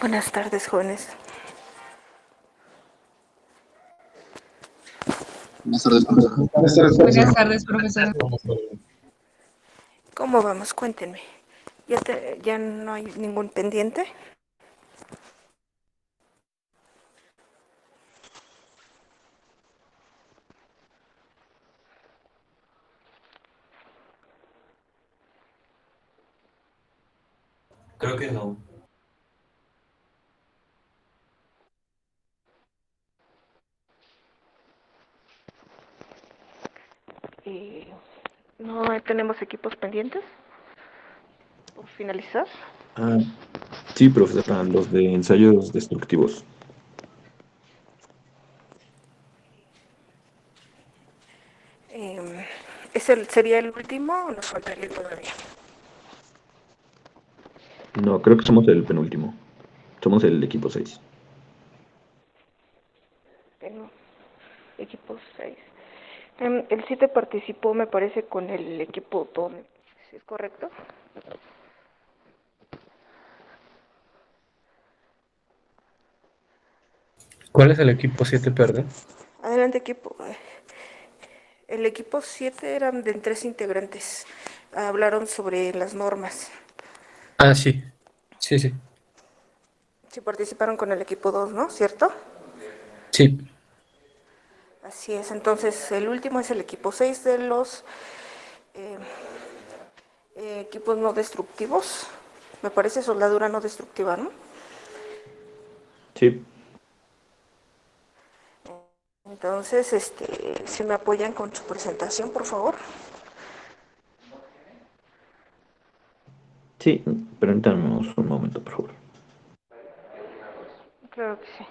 Buenas tardes, jóvenes. Buenas tardes, profesora. Buenas tardes, Buenas profesora. tardes, profesora. ¿Cómo vamos? Cuéntenme. ¿Ya no hay ningún pendiente? Creo que no. ¿Y no tenemos equipos pendientes por finalizar? Ah, sí, profesora, los de ensayos destructivos. ¿Sería el último o nos faltaría todavía? No, creo que somos el penúltimo. Somos el equipo 6. Tengo equipo 6. El 7 participó, me parece, con el equipo 2. ¿Es correcto? ¿Cuál es el equipo 7, perdón? Adelante, equipo. El equipo 7 eran de 3 integrantes. Hablaron sobre las normas. Ah, sí. Sí, sí. Sí participaron con el equipo 2, ¿no? ¿Cierto? Sí. Así es. Entonces, el último es el equipo 6 de los eh, equipos no destructivos. Me parece soldadura no destructiva, ¿no? Sí, Entonces, si me apoyan con su presentación, por favor. sí, permítanos un momento, por favor. Claro que sí.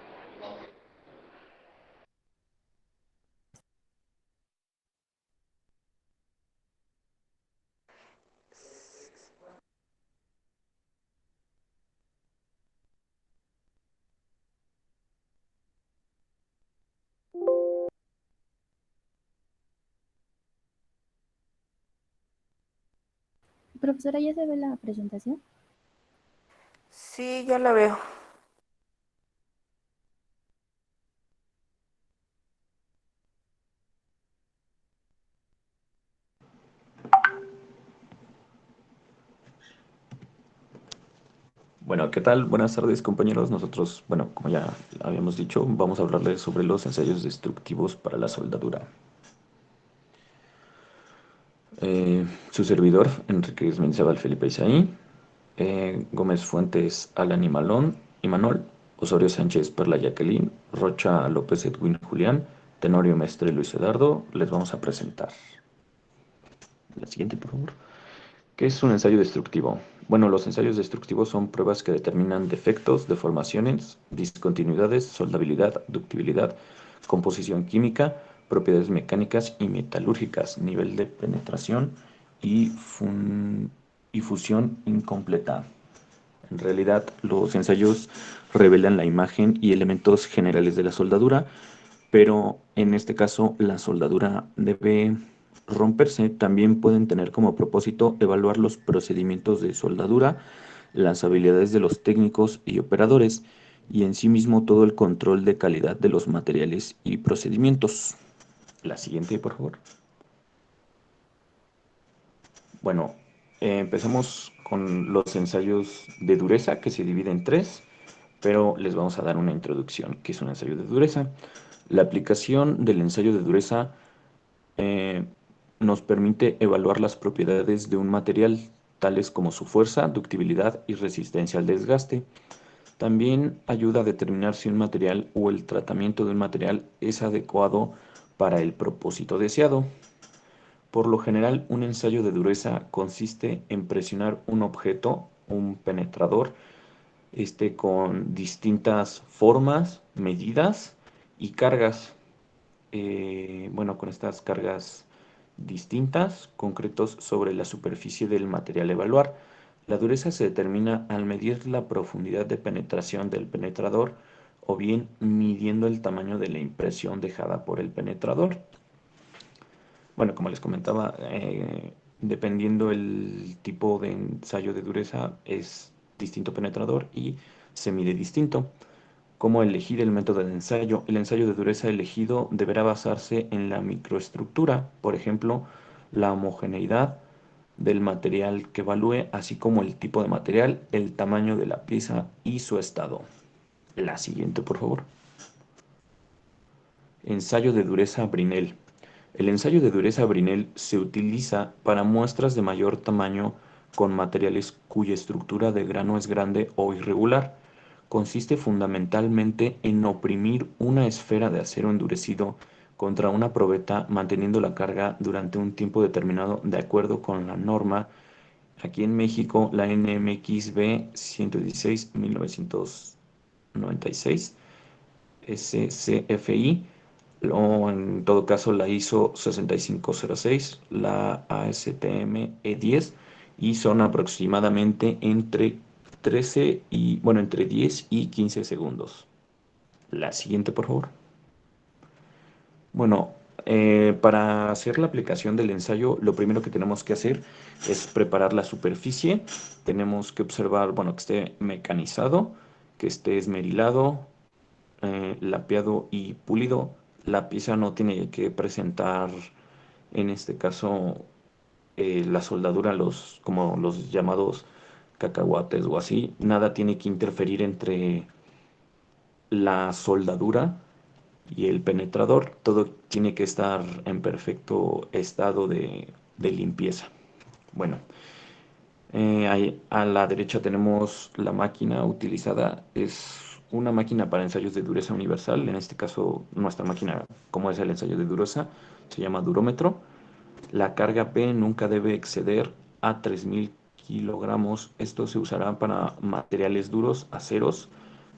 Profesora, ¿ya se ve la presentación? Sí, ya la veo. Bueno, ¿qué tal? Buenas tardes, compañeros. Nosotros, bueno, como ya habíamos dicho, vamos a hablarles sobre los ensayos destructivos para la soldadura. Su servidor, Enrique Menzábal Felipe Isaí, Gómez Fuentes Alan Imanol, Osorio Sánchez Perla Jacqueline, Rocha López Edwin Julián, Tenorio Mestre Luis Eduardo, les vamos a presentar. La siguiente, por favor. ¿Qué es un ensayo destructivo? Bueno, los ensayos destructivos son pruebas que determinan defectos, deformaciones, discontinuidades, soldabilidad, ductibilidad, composición química, propiedades mecánicas y metalúrgicas, nivel de penetración y, y fusión incompleta. En realidad, los ensayos revelan la imagen y elementos generales de la soldadura, pero en este caso la soldadura debe romperse. También pueden tener como propósito evaluar los procedimientos de soldadura, las habilidades de los técnicos y operadores y en sí mismo todo el control de calidad de los materiales y procedimientos. La siguiente, por favor. Bueno, empecemos con los ensayos de dureza, que se dividen en tres, pero les vamos a dar una introducción, que es un ensayo de dureza. La aplicación del ensayo de dureza eh, nos permite evaluar las propiedades de un material, tales como su fuerza, ductibilidad y resistencia al desgaste. También ayuda a determinar si un material o el tratamiento de un material es adecuado para el propósito deseado. Por lo general, un ensayo de dureza consiste en presionar un objeto, un penetrador, con distintas formas, medidas y cargas. Bueno, con estas cargas distintas, concretos sobre la superficie del material a evaluar. La dureza se determina al medir la profundidad de penetración del penetrador o bien midiendo el tamaño de la impresión dejada por el penetrador. Bueno, como les comentaba, dependiendo el tipo de ensayo de dureza, es distinto penetrador y se mide distinto. ¿Cómo elegir el método de ensayo? El ensayo de dureza elegido deberá basarse en la microestructura, por ejemplo, la homogeneidad del material que evalúe, así como el tipo de material, el tamaño de la pieza y su estado. La siguiente, por favor. Ensayo de dureza Brinell. El ensayo de dureza Brinell se utiliza para muestras de mayor tamaño con materiales cuya estructura de grano es grande o irregular. Consiste fundamentalmente en oprimir una esfera de acero endurecido contra una probeta manteniendo la carga durante un tiempo determinado de acuerdo con la norma, aquí en México, la NMXB 116-1996 SCFI, o en todo caso la ISO 6506, la ASTM E10, y son aproximadamente entre 13 y, bueno, entre 10 y 15 segundos. La siguiente, por favor. Bueno, para hacer la aplicación del ensayo, lo primero que tenemos que hacer es preparar la superficie. Tenemos que observar, bueno, que esté mecanizado, que esté esmerilado, lapeado y pulido. La pieza no tiene que presentar, en este caso, la soldadura, como los llamados cacahuates o así. Nada tiene que interferir entre la soldadura y el penetrador. Todo tiene que estar en perfecto estado de limpieza. Bueno, ahí a la derecha tenemos la máquina utilizada. Es una máquina para ensayos de dureza universal. En este caso, nuestra máquina, como es el ensayo de dureza, se llama durómetro. La carga P nunca debe exceder a 3000 kilogramos. Esto se usará para materiales duros, aceros.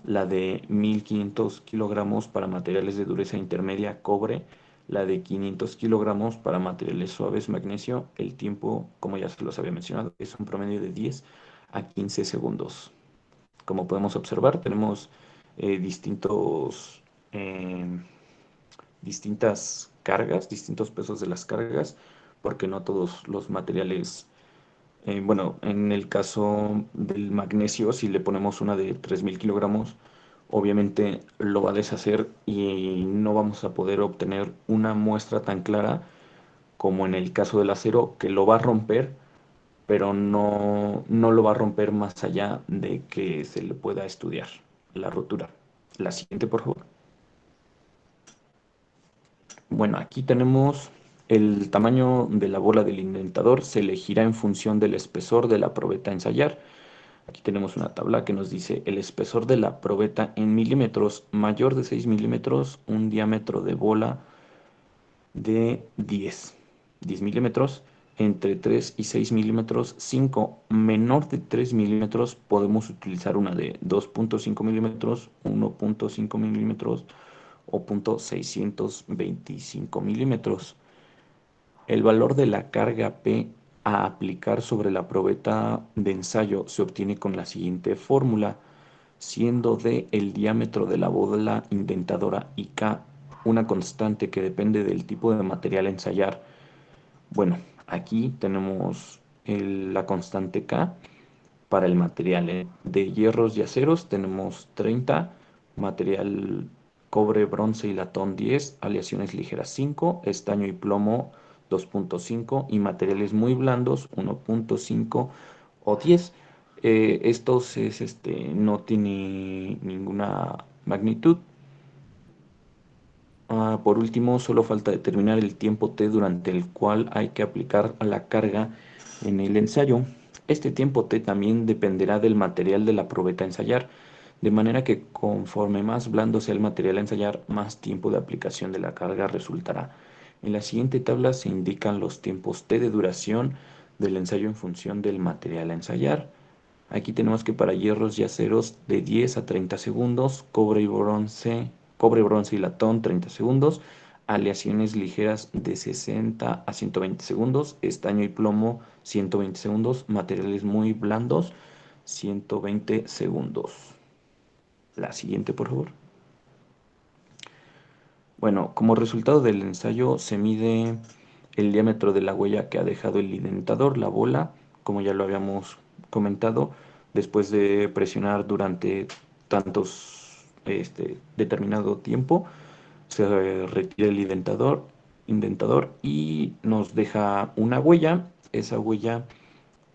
La de 1500 kilogramos para materiales de dureza intermedia, cobre. La de 500 kilogramos para materiales suaves, magnesio. El tiempo, como ya se los había mencionado, es un promedio de 10 a 15 segundos. Como podemos observar, tenemos distintos, eh, distintas cargas, distintos pesos de las cargas, porque no todos los materiales, bueno, en el caso del magnesio, si le ponemos una de 3000 kilogramos, obviamente lo va a deshacer y no vamos a poder obtener una muestra tan clara como en el caso del acero, que lo va a romper, pero no lo va a romper más allá de que se le pueda estudiar la rotura. La siguiente, por favor. Bueno, aquí tenemos el tamaño de la bola del indentador, se elegirá en función del espesor de la probeta a ensayar. Aquí tenemos una tabla que nos dice el espesor de la probeta en milímetros, mayor de 6 milímetros, un diámetro de bola de 10 milímetros, entre 3 y 6 milímetros, 5, menor de 3 milímetros, podemos utilizar una de 2.5 milímetros, 1.5 milímetros o .625 milímetros. El valor de la carga P a aplicar sobre la probeta de ensayo se obtiene con la siguiente fórmula, siendo D el diámetro de la bola indentadora y K una constante que depende del tipo de material a ensayar. Bueno, aquí tenemos la constante K para el material. De hierros y aceros tenemos 30, material cobre, bronce y latón 10, aleaciones ligeras 5, estaño y plomo 2.5 y materiales muy blandos 1.5 o 10. Estos no tiene ninguna magnitud. Por último, solo falta determinar el tiempo T durante el cual hay que aplicar la carga en el ensayo. Este tiempo T también dependerá del material de la probeta a ensayar, de manera que conforme más blando sea el material a ensayar, más tiempo de aplicación de la carga resultará. En la siguiente tabla se indican los tiempos T de duración del ensayo en función del material a ensayar. Aquí tenemos que para hierros y aceros de 10 a 30 segundos, cobre, bronce y latón 30 segundos, aleaciones ligeras de 60 a 120 segundos, estaño y plomo 120 segundos, materiales muy blandos 120 segundos. La siguiente, por favor. Bueno, como resultado del ensayo se mide el diámetro de la huella que ha dejado el indentador, la bola, como ya lo habíamos comentado, Después de presionar durante determinado tiempo, se retira el indentador y nos deja una huella. Esa huella,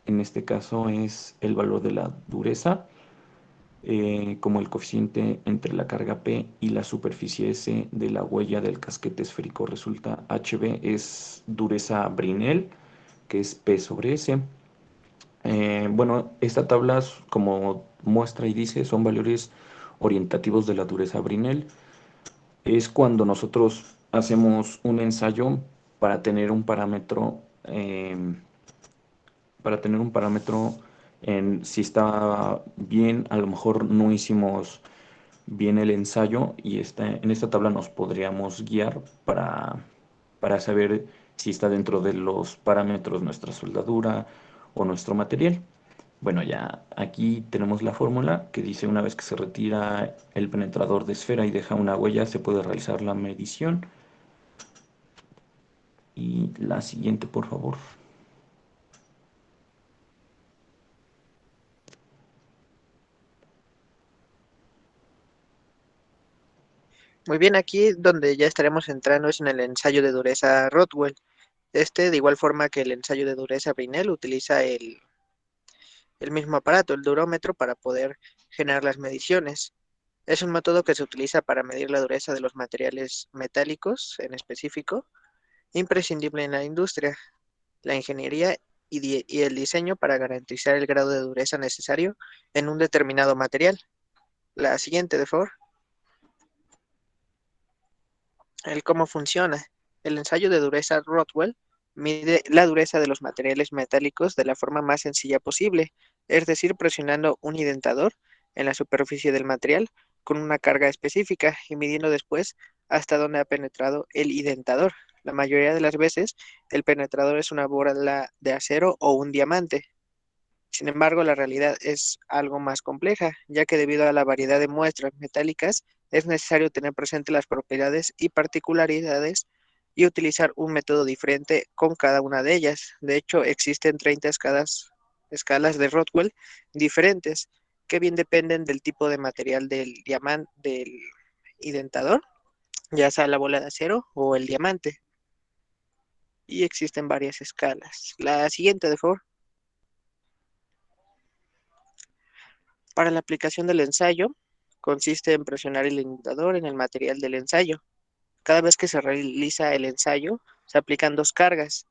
en este caso, es el valor de la dureza, como el coeficiente entre la carga P y la superficie S de la huella del casquete esférico resulta HB, es dureza Brinell, que es P sobre S. Bueno, esta tabla, como muestra y dice, son valores orientativos de la dureza Brinell. Es cuando nosotros hacemos un ensayo para tener un parámetro, en si está bien. A lo mejor no hicimos bien el ensayo y en esta tabla nos podríamos guiar para saber si está dentro de los parámetros nuestra soldadura o nuestro material. Bueno, ya aquí tenemos la fórmula que dice: una vez que se retira el penetrador de esfera y deja una huella, se puede realizar la medición. Y la siguiente, por favor. Muy bien, aquí donde ya estaremos entrando es en el ensayo de dureza Rothwell. De igual forma que el ensayo de dureza Brinell, utiliza el mismo aparato, el durómetro, para poder generar las mediciones. Es un método que se utiliza para medir la dureza de los materiales metálicos en específico, imprescindible en la industria, la ingeniería y el diseño para garantizar el grado de dureza necesario en un determinado material. La siguiente, de favor. El cómo funciona. El ensayo de dureza Rothwell mide la dureza de los materiales metálicos de la forma más sencilla posible, es decir, presionando un identador en la superficie del material con una carga específica y midiendo después hasta dónde ha penetrado el identador. La mayoría de las veces, el penetrador es una bola de acero o un diamante. Sin embargo, la realidad es algo más compleja, ya que debido a la variedad de muestras metálicas, es necesario tener presente las propiedades y particularidades y utilizar un método diferente con cada una de ellas. De hecho, existen 30 escalas de Rothwell diferentes, que bien dependen del tipo de material del diamante, del identador, ya sea la bola de acero o el diamante. Y existen varias escalas. La siguiente, de favor. Para la aplicación del ensayo, consiste en presionar el indicador en el material del ensayo. Cada vez que se realiza el ensayo, se aplican dos cargas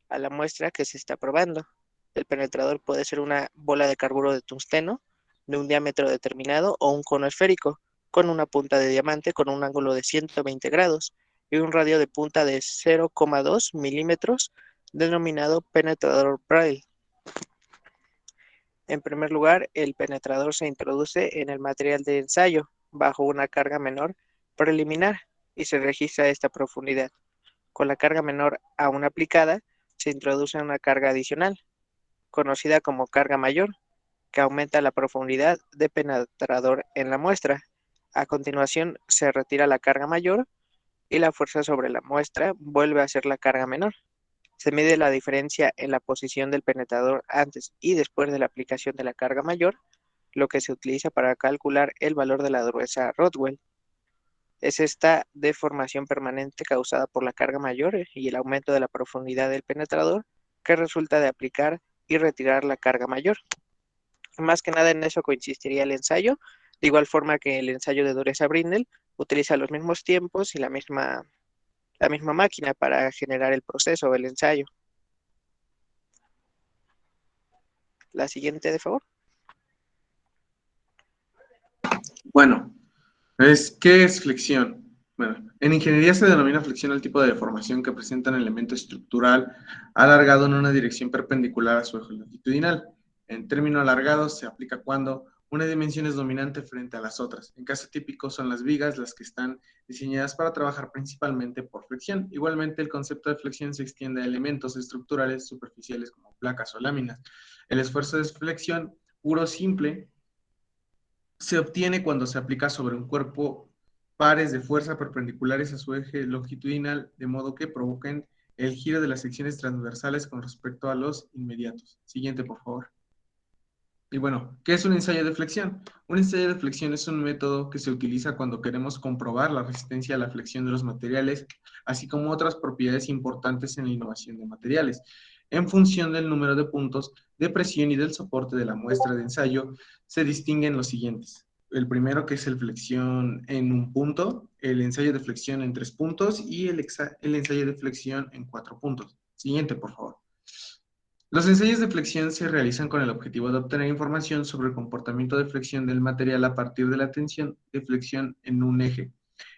a la muestra que se está probando. El penetrador puede ser una bola de carburo de tungsteno de un diámetro determinado o un cono esférico con una punta de diamante con un ángulo de 120 grados y un radio de punta de 0,2 milímetros denominado penetrador Braille. En primer lugar, el penetrador se introduce en el material de ensayo bajo una carga menor preliminar y se registra esta profundidad. Con la carga menor aún aplicada, se introduce una carga adicional, conocida como carga mayor, que aumenta la profundidad de penetrador en la muestra. A continuación, se retira la carga mayor y la fuerza sobre la muestra vuelve a ser la carga menor. Se mide la diferencia en la posición del penetrador antes y después de la aplicación de la carga mayor, lo que se utiliza para calcular el valor de la dureza Rothwell. Es esta deformación permanente causada por la carga mayor y el aumento de la profundidad del penetrador que resulta de aplicar y retirar la carga mayor. Más que nada en eso consistiría el ensayo, de igual forma que el ensayo de dureza Brinell utiliza los mismos tiempos y la misma máquina para generar el proceso o el ensayo. La siguiente, de favor. Bueno, ¿qué es flexión? Bueno, en ingeniería se denomina flexión al tipo de deformación que presenta un elemento estructural alargado en una dirección perpendicular a su eje longitudinal. En término alargado se aplica cuando una dimensión es dominante frente a las otras. En caso típico son las vigas las que están diseñadas para trabajar principalmente por flexión. Igualmente, el concepto de flexión se extiende a elementos estructurales superficiales como placas o láminas. El esfuerzo de flexión puro simple se obtiene cuando se aplica sobre un cuerpo pares de fuerza perpendiculares a su eje longitudinal, de modo que provoquen el giro de las secciones transversales con respecto a los inmediatos. Siguiente, por favor. Y bueno, ¿qué es un ensayo de flexión? Un ensayo de flexión es un método que se utiliza cuando queremos comprobar la resistencia a la flexión de los materiales, así como otras propiedades importantes en la innovación de materiales. En función del número de puntos de presión y del soporte de la muestra de ensayo, se distinguen los siguientes. El primero, que es el flexión en un punto, el ensayo de flexión en 3 puntos y el ensayo de flexión en 4 puntos. Siguiente, por favor. Los ensayos de flexión se realizan con el objetivo de obtener información sobre el comportamiento de flexión del material a partir de la tensión de flexión en un eje.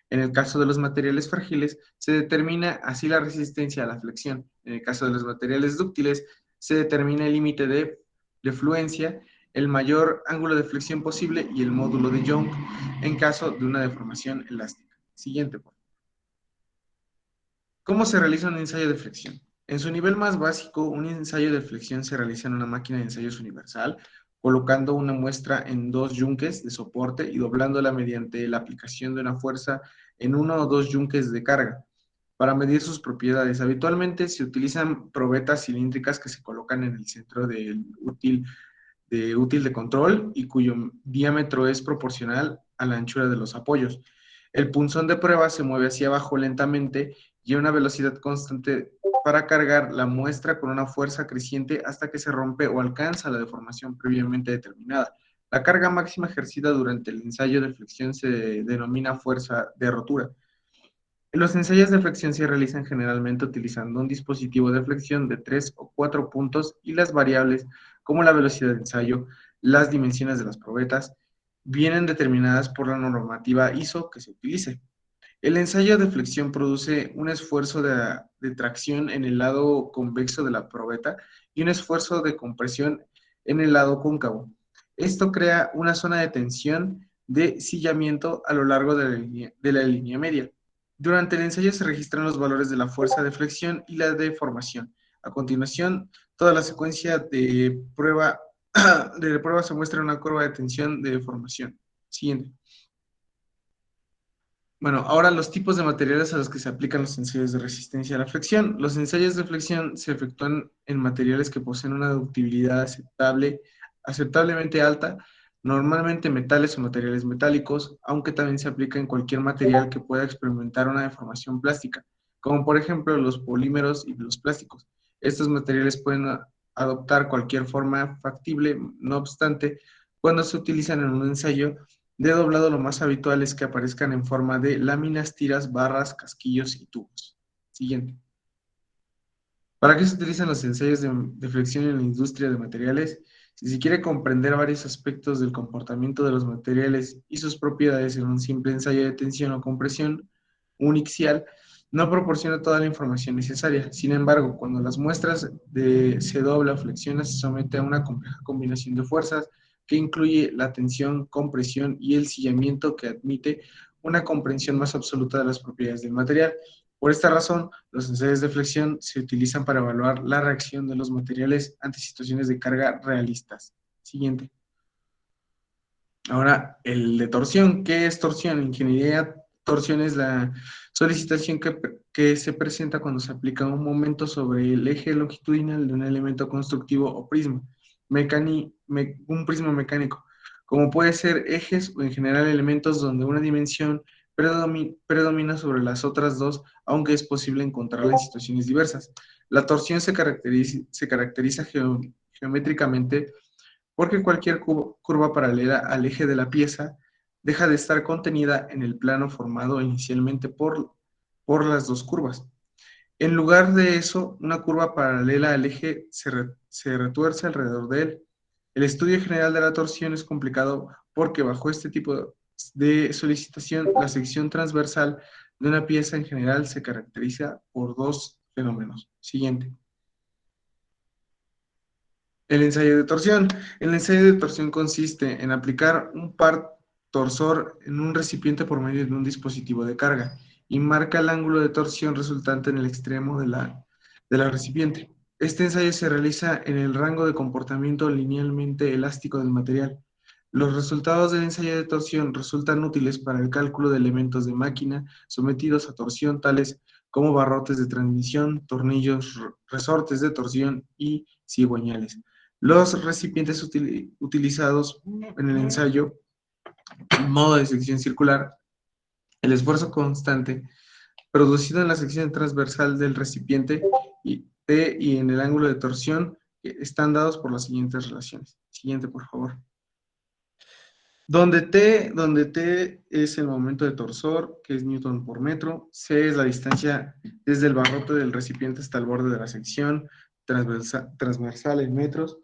En el caso de los materiales frágiles, se determina así la resistencia a la flexión. En el caso de los materiales dúctiles, se determina el límite de fluencia, el mayor ángulo de flexión posible y el módulo de Young en caso de una deformación elástica. Siguiente, por favor. ¿Cómo se realiza un ensayo de flexión? En su nivel más básico, un ensayo de flexión se realiza en una máquina de ensayos universal, colocando una muestra en 2 yunques de soporte y doblándola mediante la aplicación de una fuerza en 1 o 2 yunques de carga. Para medir sus propiedades, habitualmente se utilizan probetas cilíndricas que se colocan en el centro del útil de control y cuyo diámetro es proporcional a la anchura de los apoyos. El punzón de prueba se mueve hacia abajo lentamente y a una velocidad constante para cargar la muestra con una fuerza creciente hasta que se rompe o alcanza la deformación previamente determinada. La carga máxima ejercida durante el ensayo de flexión se denomina fuerza de rotura. Los ensayos de flexión se realizan generalmente utilizando un dispositivo de flexión de 3 o 4 puntos y las variables como la velocidad de ensayo, las dimensiones de las probetas, vienen determinadas por la normativa ISO que se utilice. El ensayo de flexión produce un esfuerzo de tracción en el lado convexo de la probeta y un esfuerzo de compresión en el lado cóncavo. Esto crea una zona de tensión de sillamiento a lo largo de la línea media. Durante el ensayo se registran los valores de la fuerza de flexión y la deformación. A continuación, toda la secuencia de prueba se muestra en una curva de tensión de deformación. Siguiente. Bueno, ahora los tipos de materiales a los que se aplican los ensayos de resistencia a la flexión. Los ensayos de flexión se efectúan en materiales que poseen una ductibilidad aceptablemente alta, normalmente metales o materiales metálicos, aunque también se aplica en cualquier material que pueda experimentar una deformación plástica, como por ejemplo los polímeros y los plásticos. Estos materiales pueden adoptar cualquier forma factible, no obstante, cuando se utilizan en un ensayo de doblado, lo más habitual es que aparezcan en forma de láminas, tiras, barras, casquillos y tubos. Siguiente. ¿Para qué se utilizan los ensayos de flexión en la industria de materiales? Si se quiere comprender varios aspectos del comportamiento de los materiales y sus propiedades en un simple ensayo de tensión o compresión uniaxial, no proporciona toda la información necesaria. Sin embargo, cuando las muestras se dobla o flexiona, se somete a una compleja combinación de fuerzas que incluye la tensión, compresión y el sillamiento que admite una comprensión más absoluta de las propiedades del material. Por esta razón, los ensayos de flexión se utilizan para evaluar la reacción de los materiales ante situaciones de carga realistas. Siguiente. Ahora, el de torsión. ¿Qué es torsión? Ingeniería torsión es la solicitación que se presenta cuando se aplica un momento sobre el eje longitudinal de un elemento constructivo o prisma, un prisma mecánico, como puede ser ejes o en general elementos donde una dimensión predomina sobre las otras dos, aunque es posible encontrarla en situaciones diversas. La torsión se caracteriza geométricamente porque cualquier curva paralela al eje de la pieza deja de estar contenida en el plano formado inicialmente por las dos curvas. En lugar de eso, una curva paralela al eje se retuerce alrededor de él. El estudio general de la torsión es complicado porque bajo este tipo de solicitación, la sección transversal de una pieza en general se caracteriza por 2 fenómenos. Siguiente. El ensayo de torsión. El ensayo de torsión consiste en aplicar un par torsor en un recipiente por medio de un dispositivo de carga y marca el ángulo de torsión resultante en el extremo de la recipiente. Este ensayo se realiza en el rango de comportamiento linealmente elástico del material. Los resultados del ensayo de torsión resultan útiles para el cálculo de elementos de máquina sometidos a torsión, tales como barrotes de transmisión, tornillos, resortes de torsión y cigüeñales. Los recipientes utilizados en el ensayo, en modo de sección circular, el esfuerzo constante producido en la sección transversal del recipiente y en el ángulo de torsión están dados por las siguientes relaciones. Siguiente, por favor. Donde T es el momento de torsor, que es Newton por metro, C es la distancia desde el barrote del recipiente hasta el borde de la sección transversal en metros,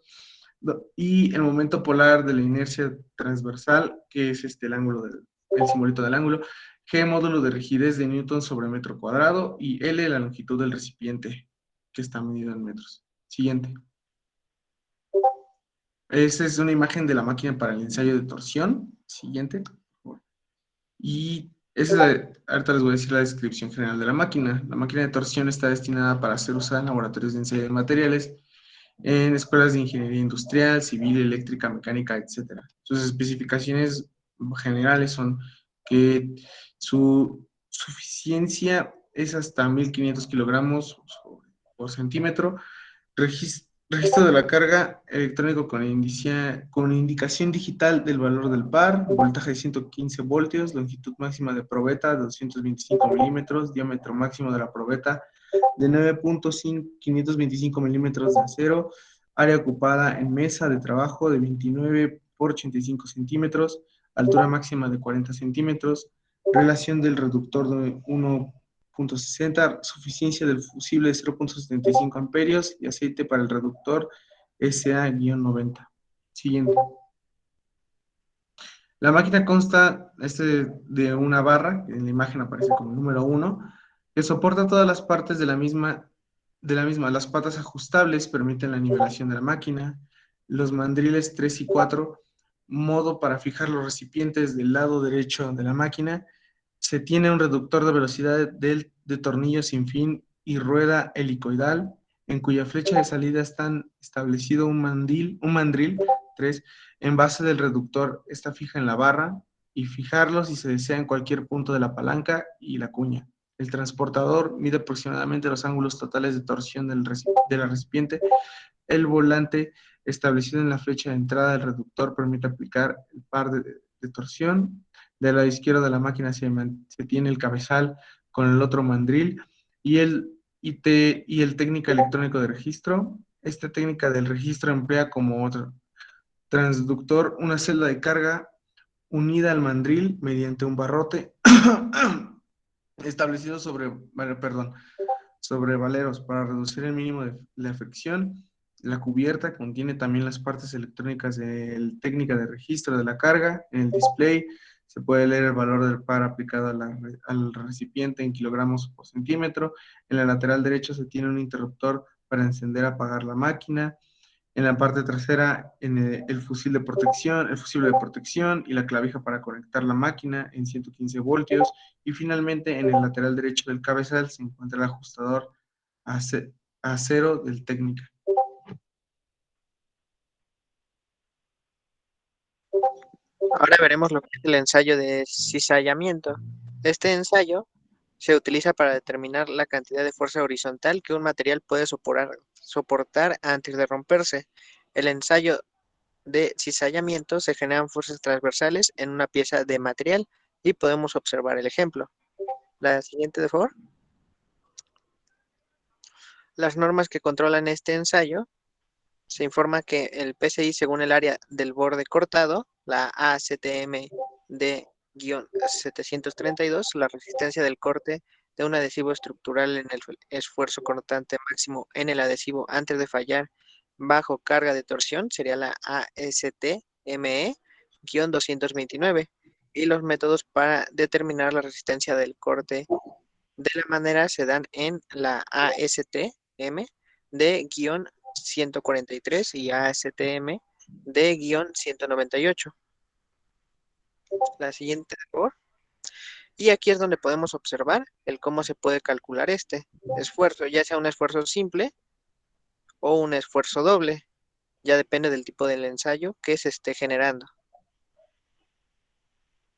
y el momento polar de la inercia transversal, que es el ángulo el simbolito del ángulo, G módulo de rigidez de Newton sobre metro cuadrado, y L la longitud del recipiente, que está medido en metros. Siguiente. Esa es una imagen de la máquina para el ensayo de torsión. Siguiente. Y ahorita les voy a decir la descripción general de la máquina. La máquina de torsión está destinada para ser usada en laboratorios de ensayo de materiales, en escuelas de ingeniería industrial, civil, eléctrica, mecánica, etc. Sus especificaciones generales son que su suficiencia es hasta 1500 kilogramos por centímetro, registro de la carga electrónico con indicación digital del valor del par, voltaje de 115 voltios, longitud máxima de probeta de 225 milímetros, diámetro máximo de la probeta de 9.525 milímetros de acero, área ocupada en mesa de trabajo de 29 por 85 centímetros, altura máxima de 40 centímetros, relación del reductor de 1.60, suficiencia del fusible de 0.75 amperios y aceite para el reductor SA-90. Siguiente. La máquina consta de una barra, que en la imagen aparece como número 1, que soporta todas las partes de la misma. Las patas ajustables permiten la nivelación de la máquina. Los mandriles 3 y 4, modo para fijar los recipientes del lado derecho de la máquina. Se tiene un reductor de velocidad de tornillo sin fin y rueda helicoidal, en cuya flecha de salida están establecido un mandril 3 en base del reductor, está fija en la barra, y fijarlo si se desea en cualquier punto de la palanca y la cuña. El transportador mide aproximadamente los ángulos totales de torsión de la recipiente. El volante establecido en la flecha de entrada del reductor permite aplicar el par de torsión. Del lado izquierdo de la máquina se tiene el cabezal con el otro mandril y el técnica electrónico de registro. Esta técnica del registro emplea como otro transductor una celda de carga unida al mandril mediante un barrote establecido sobre valeros para reducir el mínimo de la fricción. La cubierta contiene también las partes electrónicas de la técnica de registro de la carga. En el display se puede leer el valor del par aplicado al recipiente en kilogramos por centímetro. En la lateral derecha se tiene un interruptor para encender y apagar la máquina. En la parte trasera, en el fusible de protección y la clavija para conectar la máquina en 115 voltios. Y finalmente, en el lateral derecho del cabezal se encuentra el ajustador acero del técnica. Ahora veremos lo que es el ensayo de cizallamiento. Este ensayo se utiliza para determinar la cantidad de fuerza horizontal que un material puede soportar antes de romperse. El ensayo de cizallamiento se generan fuerzas transversales en una pieza de material y podemos observar el ejemplo. La siguiente, de favor. Las normas que controlan este ensayo se informa que el PSI según el área del borde cortado, la ACTM D-732, la resistencia del corte de un adhesivo estructural en el esfuerzo cortante máximo en el adhesivo antes de fallar bajo carga de torsión, sería la ASTME-229, y los métodos para determinar la resistencia del corte de la manera se dan en la ASTM D-143 y ASTM D-198. La siguiente, por favor. Y aquí es donde podemos observar el cómo se puede calcular este esfuerzo, ya sea un esfuerzo simple o un esfuerzo doble. Ya depende del tipo del ensayo que se esté generando.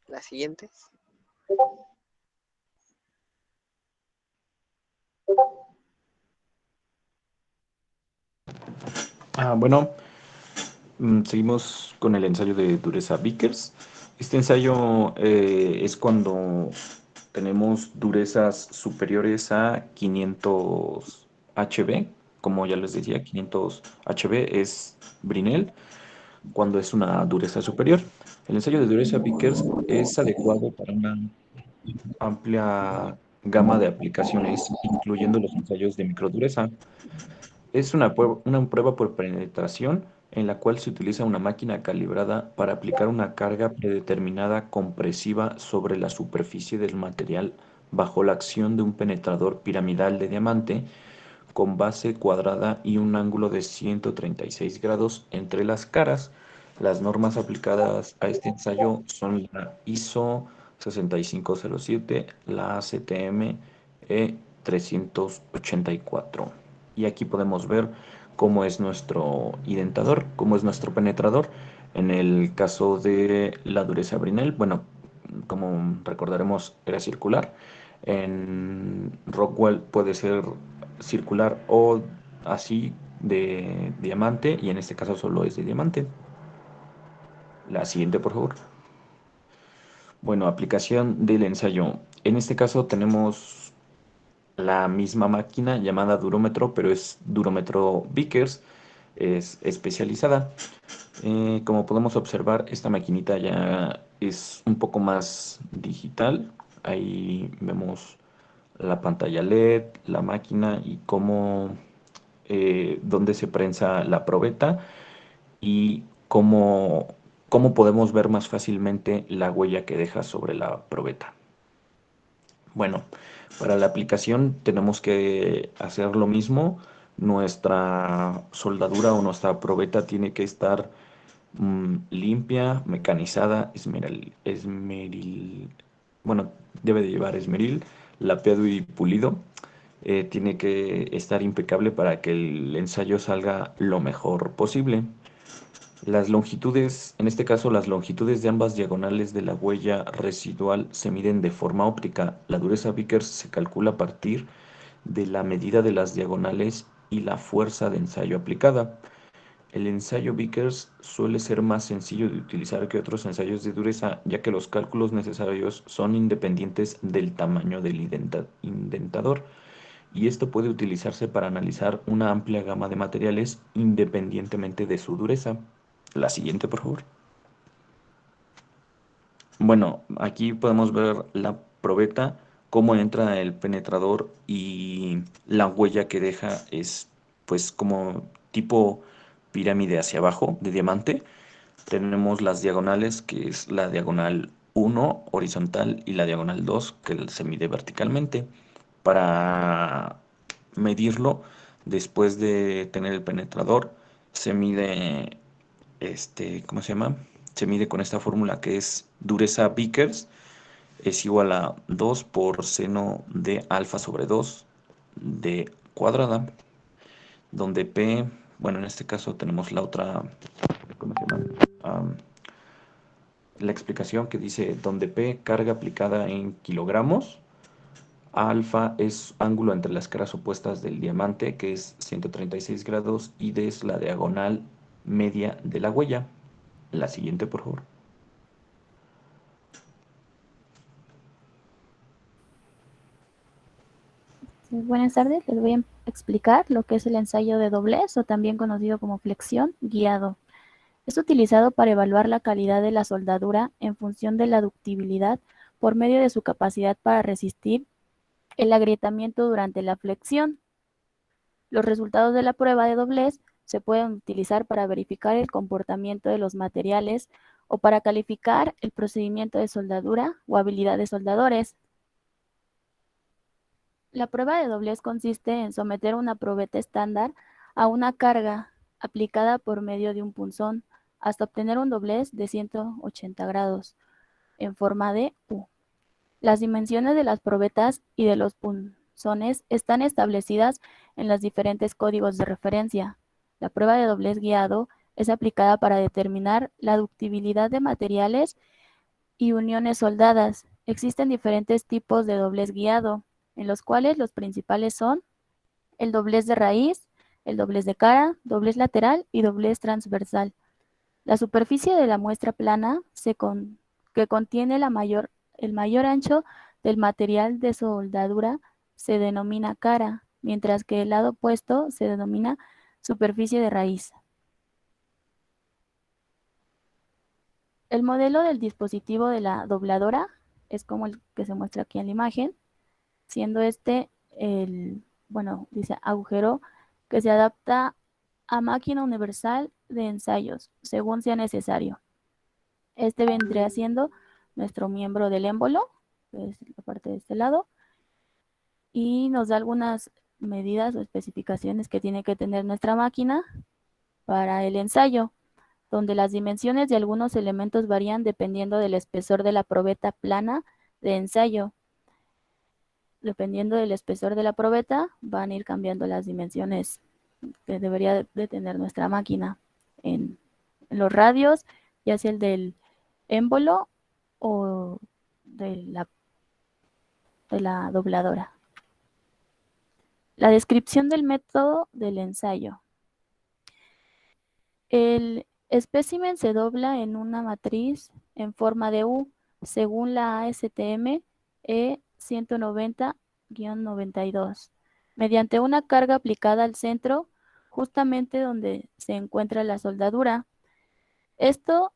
La siguiente. Bueno, Seguimos con el ensayo de dureza Vickers. Este ensayo es cuando tenemos durezas superiores a 500 HB. Como ya les decía, 500 HB es Brinell cuando es una dureza superior. El ensayo de dureza Vickers es adecuado para una amplia gama de aplicaciones, incluyendo los ensayos de microdureza. Es una prueba por penetración en la cual se utiliza una máquina calibrada para aplicar una carga predeterminada compresiva sobre la superficie del material bajo la acción de un penetrador piramidal de diamante con base cuadrada y un ángulo de 136 grados entre las caras. Las normas aplicadas a este ensayo son la ISO 6507, la ACTM E384. Y aquí podemos ver cómo es nuestro identador, cómo es nuestro penetrador. En el caso de la dureza Brinell, bueno, como recordaremos, era circular. En Rockwell puede ser circular o así de diamante, y en este caso solo es de diamante. La siguiente, por favor. Bueno, aplicación del ensayo. En este caso tenemos la misma máquina llamada durómetro, pero es durómetro Vickers, es especializada. Como podemos observar, esta maquinita ya es un poco más digital. Ahí vemos la pantalla LED, la máquina y cómo, dónde se prensa la probeta y cómo podemos ver más fácilmente la huella que deja sobre la probeta. Bueno, para la aplicación tenemos que hacer lo mismo. Nuestra soldadura o nuestra probeta tiene que estar limpia, mecanizada, bueno, debe de llevar esmeril, lapeado y pulido. Tiene que estar impecable para que el ensayo salga lo mejor posible. Las longitudes, en este caso, las longitudes de ambas diagonales de la huella residual se miden de forma óptica. La dureza Vickers se calcula a partir de la medida de las diagonales y la fuerza de ensayo aplicada. El ensayo Vickers suele ser más sencillo de utilizar que otros ensayos de dureza, ya que los cálculos necesarios son independientes del tamaño del indentador, y esto puede utilizarse para analizar una amplia gama de materiales independientemente de su dureza. La siguiente, por favor. Bueno, aquí podemos ver la probeta, cómo entra el penetrador y la huella que deja es pues como tipo pirámide hacia abajo de diamante. Tenemos las diagonales, que es la diagonal 1 horizontal y la diagonal 2 que se mide verticalmente. Para medirlo, después de tener el penetrador, se mide, ¿cómo se llama? Se mide con esta fórmula que es dureza Vickers, es igual a 2 por seno de alfa sobre 2 de cuadrada, donde P, bueno, en este caso tenemos la otra, ¿cómo se llama? Am, la explicación que dice donde P, carga aplicada en kilogramos, alfa es ángulo entre las caras opuestas del diamante, que es 136 grados, y D es la diagonal media de la huella. La siguiente, por favor. Sí, buenas tardes, les voy a explicar lo que es el ensayo de doblez o también conocido como flexión guiado. Es utilizado para evaluar la calidad de la soldadura en función de la ductibilidad por medio de su capacidad para resistir el agrietamiento durante la flexión. Los resultados de la prueba de doblez se pueden utilizar para verificar el comportamiento de los materiales o para calificar el procedimiento de soldadura o habilidad de soldadores. La prueba de doblez consiste en someter una probeta estándar a una carga aplicada por medio de un punzón hasta obtener un doblez de 180 grados en forma de U. Las dimensiones de las probetas y de los punzones están establecidas en los diferentes códigos de referencia. La prueba de doblez guiado es aplicada para determinar la ductibilidad de materiales y uniones soldadas. Existen diferentes tipos de doblez guiado, en los cuales los principales son el doblez de raíz, el doblez de cara, doblez lateral y doblez transversal. La superficie de la muestra plana que contiene el mayor ancho del material de soldadura se denomina cara, mientras que el lado opuesto se denomina superficie de raíz. El modelo del dispositivo de la dobladora es como el que se muestra aquí en la imagen, siendo este dice agujero que se adapta a máquina universal de ensayos, según sea necesario. Este vendría siendo nuestro miembro del émbolo, que es la parte de este lado, y nos da algunas medidas o especificaciones que tiene que tener nuestra máquina para el ensayo, donde las dimensiones de algunos elementos varían dependiendo del espesor de la probeta plana de ensayo. Dependiendo del espesor de la probeta, van a ir cambiando las dimensiones que debería de tener nuestra máquina en los radios, ya sea el del émbolo o de la dobladora. La descripción del método del ensayo. El espécimen se dobla en una matriz en forma de U, según la ASTM E190-92, mediante una carga aplicada al centro, justamente donde se encuentra la soldadura. Esto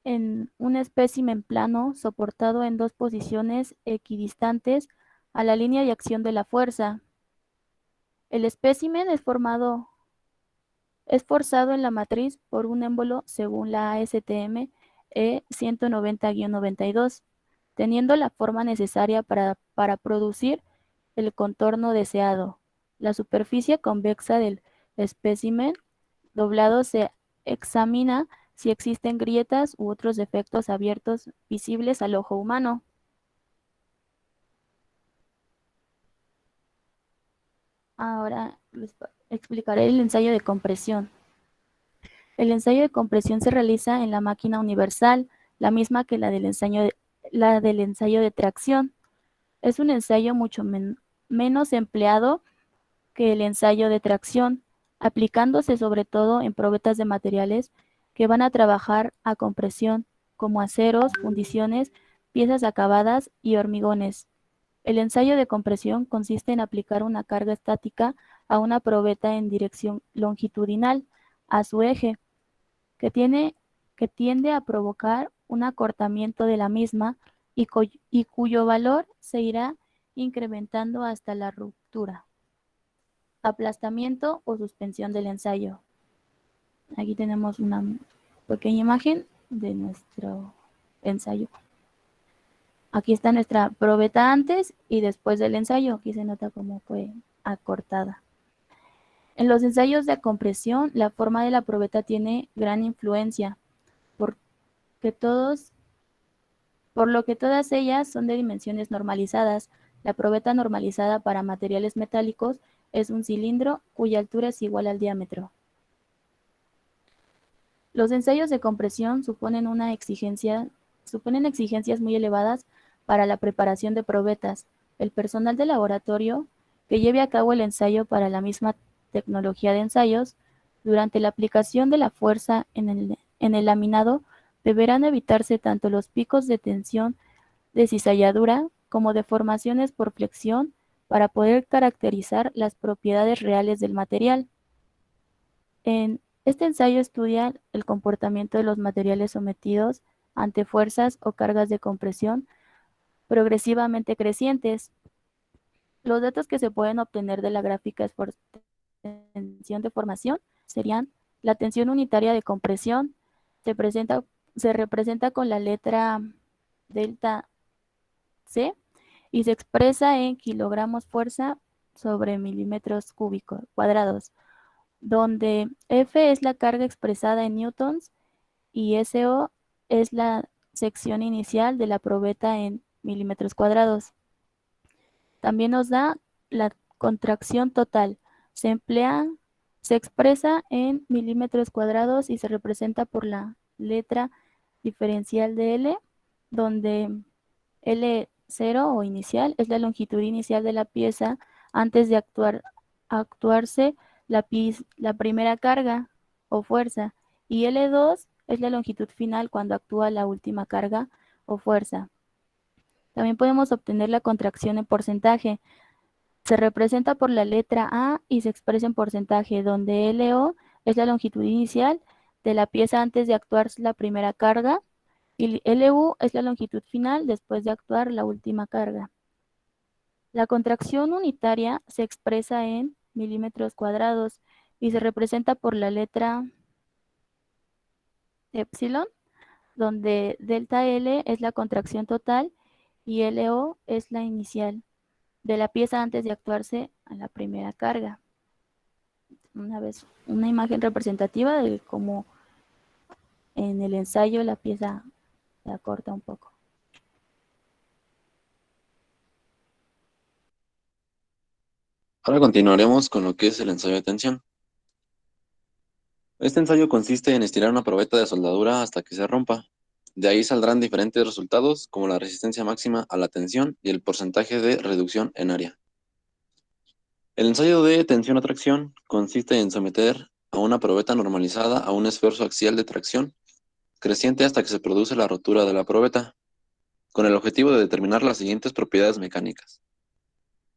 en un espécimen plano soportado en dos posiciones equidistantes a la línea de acción de la fuerza. El espécimen es forzado en la matriz por un émbolo según la ASTM E190-92, teniendo la forma necesaria para producir el contorno deseado. La superficie convexa del espécimen doblado se examina si existen grietas u otros defectos abiertos visibles al ojo humano. Ahora les explicaré el ensayo de compresión. El ensayo de compresión se realiza en la máquina universal, la misma que la del ensayo de tracción. Es un ensayo mucho menos empleado que el ensayo de tracción, aplicándose sobre todo en probetas de materiales que van a trabajar a compresión, como aceros, fundiciones, piezas acabadas y hormigones. El ensayo de compresión consiste en aplicar una carga estática a una probeta en dirección longitudinal a su eje, que tiende a provocar un acortamiento de la misma y cuyo valor se irá incrementando hasta la ruptura, aplastamiento o suspensión del ensayo. Aquí tenemos una pequeña imagen de nuestro ensayo. Aquí está nuestra probeta antes y después del ensayo. Aquí se nota cómo fue acortada. En los ensayos de compresión, la forma de la probeta tiene gran influencia, por lo que todas ellas son de dimensiones normalizadas. La probeta normalizada para materiales metálicos es un cilindro cuya altura es igual al diámetro. Los ensayos de compresión suponen exigencias muy elevadas para la preparación de probetas. El personal de laboratorio que lleve a cabo el ensayo para la misma tecnología de ensayos, durante la aplicación de la fuerza en el laminado, deberán evitarse tanto los picos de tensión de cizalladura como deformaciones por flexión para poder caracterizar las propiedades reales del material. En este ensayo estudia el comportamiento de los materiales sometidos ante fuerzas o cargas de compresión progresivamente crecientes. Los datos que se pueden obtener de la gráfica tensión de formación serían: la tensión unitaria de compresión se representa con la letra delta C y se expresa en kilogramos fuerza sobre milímetros cuadrados, donde F es la carga expresada en newtons y SO es la sección inicial de la probeta en milímetros cuadrados. También nos da la contracción total. Se expresa en milímetros cuadrados y se representa por la letra diferencial de L, donde L0 o inicial es la longitud inicial de la pieza antes de actuarse la primera carga o fuerza, y L2 es la longitud final cuando actúa la última carga o fuerza. También podemos obtener la contracción en porcentaje. Se representa por la letra A y se expresa en porcentaje, donde LO es la longitud inicial de la pieza antes de actuar la primera carga y LU es la longitud final después de actuar la última carga. La contracción unitaria se expresa en milímetros cuadrados y se representa por la letra epsilon, donde delta L es la contracción total y LO es la inicial de la pieza antes de actuarse a la primera carga. Una imagen representativa de cómo en el ensayo la pieza se acorta un poco. Ahora continuaremos con lo que es el ensayo de tensión. Este ensayo consiste en estirar una probeta de soldadura hasta que se rompa. De ahí saldrán diferentes resultados como la resistencia máxima a la tensión y el porcentaje de reducción en área. El ensayo de tensión a tracción consiste en someter a una probeta normalizada a un esfuerzo axial de tracción creciente hasta que se produce la rotura de la probeta, con el objetivo de determinar las siguientes propiedades mecánicas: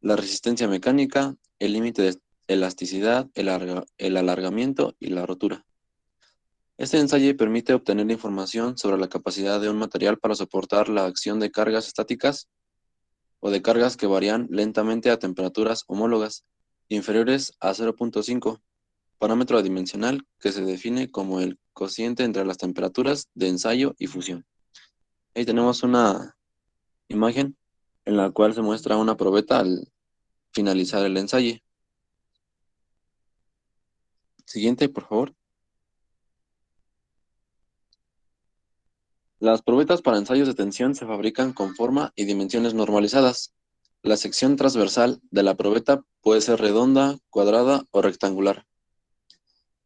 la resistencia mecánica, el límite de elasticidad, el alargamiento y la rotura. Este ensayo permite obtener información sobre la capacidad de un material para soportar la acción de cargas estáticas o de cargas que varían lentamente a temperaturas homólogas inferiores a 0.5, parámetro adimensional que se define como el cociente entre las temperaturas de ensayo y fusión. Ahí tenemos una imagen en la cual se muestra una probeta al finalizar el ensayo. Siguiente, por favor. Las probetas para ensayos de tensión se fabrican con forma y dimensiones normalizadas. La sección transversal de la probeta puede ser redonda, cuadrada o rectangular.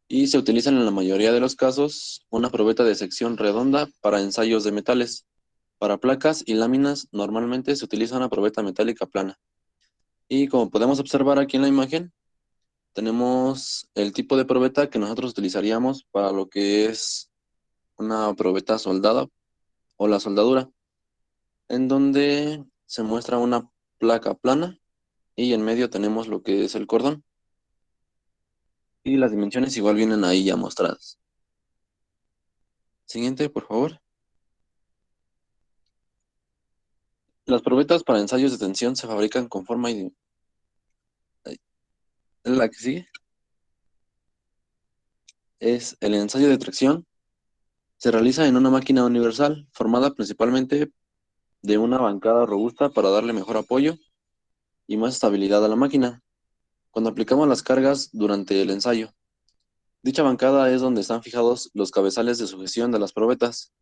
Y se utilizan en la mayoría de los casos una probeta de sección redonda para ensayos de metales. Para placas y láminas normalmente se utiliza una probeta metálica plana. Y como podemos observar aquí en la imagen, tenemos el tipo de probeta que nosotros utilizaríamos para lo que es una probeta soldada o la soldadura, en donde se muestra una placa plana y en medio tenemos lo que es el cordón. Y las dimensiones igual vienen ahí ya mostradas. Siguiente, por favor. Las probetas para ensayos de tensión se fabrican con forma y... La que sigue es el ensayo de tracción. Se realiza en una máquina universal formada principalmente de una bancada robusta para darle mejor apoyo y más estabilidad a la máquina cuando aplicamos las cargas durante el ensayo. Dicha bancada es donde están fijados los cabezales de sujeción de las probetas.